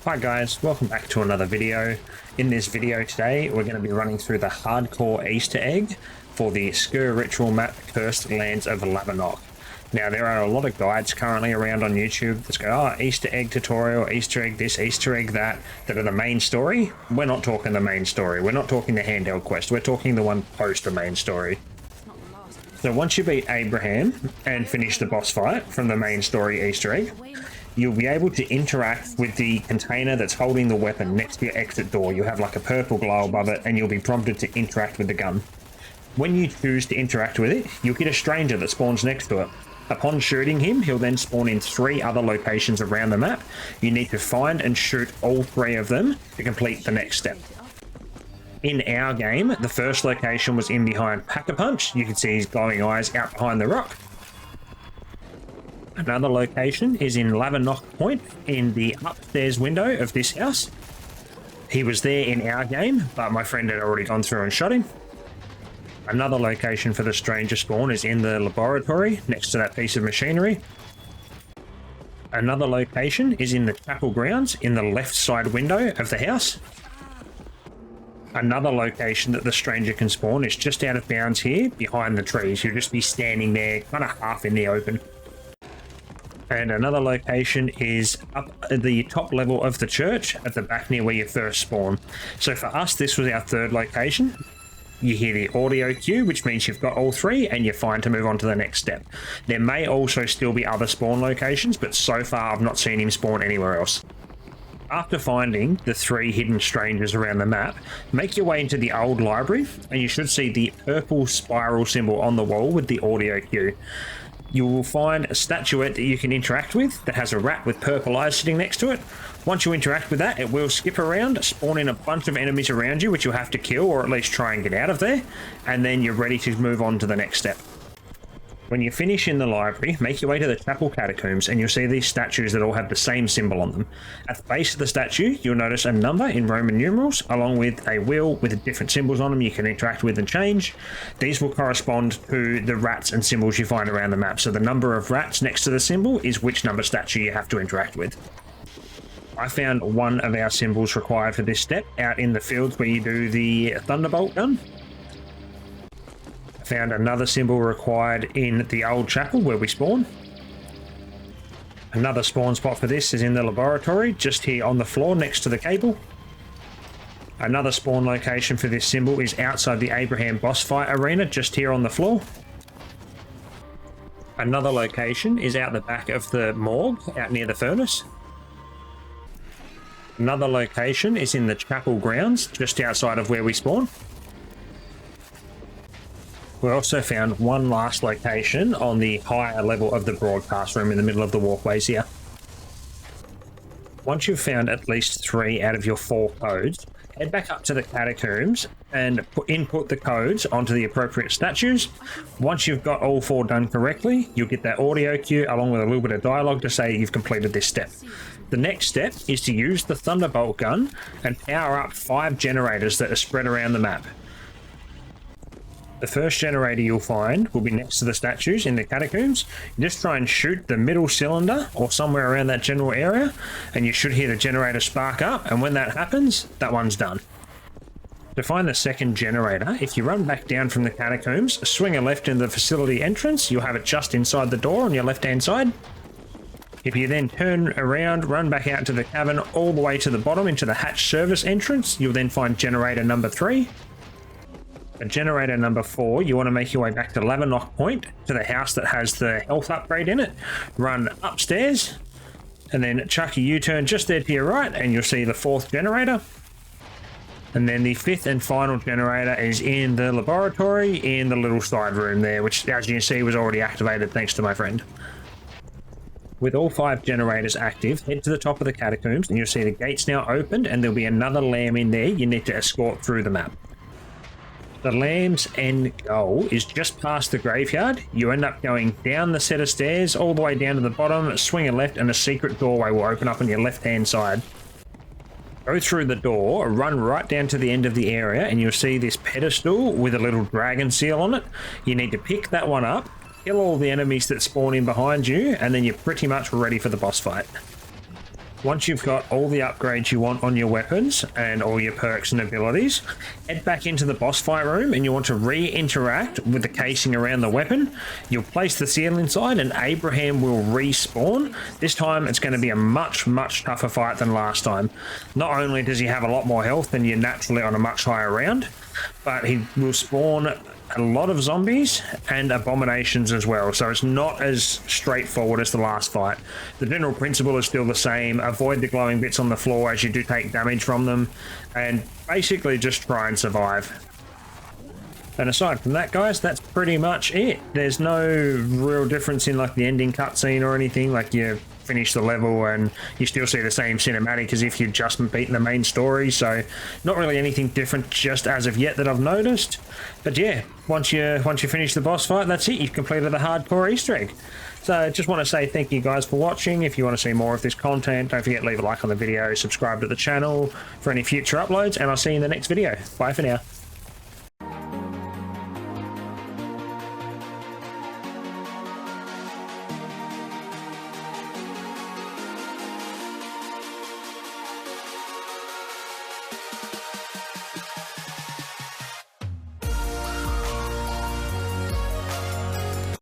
Hi guys, welcome back to another video. In this video today, we're going to be running through the hardcore Easter egg for the Sker ritual map, Cursed Lands of Lavenrock. Now, there are a lot of guides currently around on YouTube that go, oh, Easter egg tutorial, Easter egg this, Easter egg that are the main story. We're not talking the main story. We're not talking the handheld quest. We're talking the one post the main story. So once you beat Abraham and finish the boss fight from the main story Easter egg, you'll be able to interact with the container that's holding the weapon next to your exit door. You'll have like a purple glow above it and you'll be prompted to interact with the gun. When you choose to interact with it, you'll get a stranger that spawns next to it. Upon shooting him, he'll then spawn in 3 other locations around the map. You need to find and shoot all 3 of them to complete the next step. In our game, the first location was in behind Pack-a-Punch. You can see his glowing eyes out behind the rock. Another location is in Lavernock Point in the upstairs window of this house. He was there in our game, but my friend had already gone through and shot him. Another location for the stranger spawn is in the laboratory next to that piece of machinery. Another location is in the chapel grounds in the left side window of the house. Another location that the stranger can spawn is just out of bounds here behind the trees. You'll just be standing there kind of half in the open. And another location is up at the top level of the church at the back near where you first spawn. So for us, this was our 3rd location. You hear the audio cue, which means you've got all 3 and you're fine to move on to the next step. There may also still be other spawn locations, but so far I've not seen him spawn anywhere else. After finding the 3 hidden strangers around the map, make your way into the old library and you should see the purple spiral symbol on the wall with the audio cue. You will find a statuette that you can interact with that has a rat with purple eyes sitting next to it. Once you interact with that, it will skip around, spawn in a bunch of enemies around you, which you'll have to kill or at least try and get out of there, and then you're ready to move on to the next step. When you finish in the library, make your way to the chapel catacombs and you'll see these statues that all have the same symbol on them. At the base of the statue, you'll notice a number in Roman numerals along with a wheel with different symbols on them you can interact with and change. These will correspond to the rats and symbols you find around the map. So the number of rats next to the symbol is which number statue you have to interact with. I found one of our symbols required for this step out in the fields where you do the thunderbolt gun. Found another symbol required in the old chapel where we spawn. Another spawn spot for this is in the laboratory, just here on the floor next to the cable. Another spawn location for this symbol is outside the Abraham boss fight arena, just here on the floor. Another location is out the back of the morgue, out near the furnace. Another location is in the chapel grounds, just outside of where we spawn. We also found one last location on the higher level of the broadcast room in the middle of the walkways here. Once you've found at least 3 out of your 4 codes, head back up to the catacombs and input the codes onto the appropriate statues. Once you've got all 4 done correctly, you'll get that audio cue along with a little bit of dialogue to say you've completed this step. The next step is to use the thunderbolt gun and power up 5 generators that are spread around the map. The first generator you'll find will be next to the statues in the catacombs. You just try and shoot the middle cylinder or somewhere around that general area and you should hear the generator spark up, and when that happens, that one's done. To find the second generator, if you run back down from the catacombs, swing a left in the facility entrance, you'll have it just inside the door on your left hand side. If you then turn around, run back out to the cavern all the way to the bottom into the hatch service entrance, you'll then find generator number 3. At generator number 4, you want to make your way back to Lavernock Point, to the house that has the health upgrade in it. Run upstairs, and then chuck a U-turn just there to your right, and you'll see the 4th generator. And then the 5th and final generator is in the laboratory, in the little side room there, which, as you can see, was already activated thanks to my friend. With all 5 generators active, head to the top of the catacombs, and you'll see the gates now opened, and there'll be another lamb in there you need to escort through the map. The lamb's end goal is just past the graveyard. You end up going down the set of stairs all the way down to the bottom, swing a left, and a secret doorway will open up on your left hand side. Go through the door, run right down to the end of the area, and you'll see this pedestal with a little dragon seal on it. You need to pick that one up, kill all the enemies that spawn in behind you, and then you're pretty much ready for the boss fight. once you've got all the upgrades you want on your weapons and all your perks and abilities, head back into the boss fight room and you want to re-interact with the casing around the weapon. You'll place the seal inside and Abraham will respawn. This time it's going to be a much tougher fight than last time. Not only does he have a lot more health than you naturally on a much higher round, but he will spawn a lot of zombies and abominations as well, so it's not as straightforward as the last fight. The general principle is still the same: avoid the glowing bits on the floor as you do take damage from them, and basically just try and survive. And aside from that, guys, that's pretty much it. There's no real difference in like the ending cutscene or anything. Like, you finish the level and you still see the same cinematic as if you'd just beaten the main story, so not really anything different just as of yet that I've noticed. But yeah, once you finish the boss fight, that's it. You've completed the hardcore Easter egg. So just want to say thank you guys for watching. If you want to see more of this content, don't forget to leave a like on the video, subscribe to the channel for any future uploads, and I'll see you in the next video. Bye for now.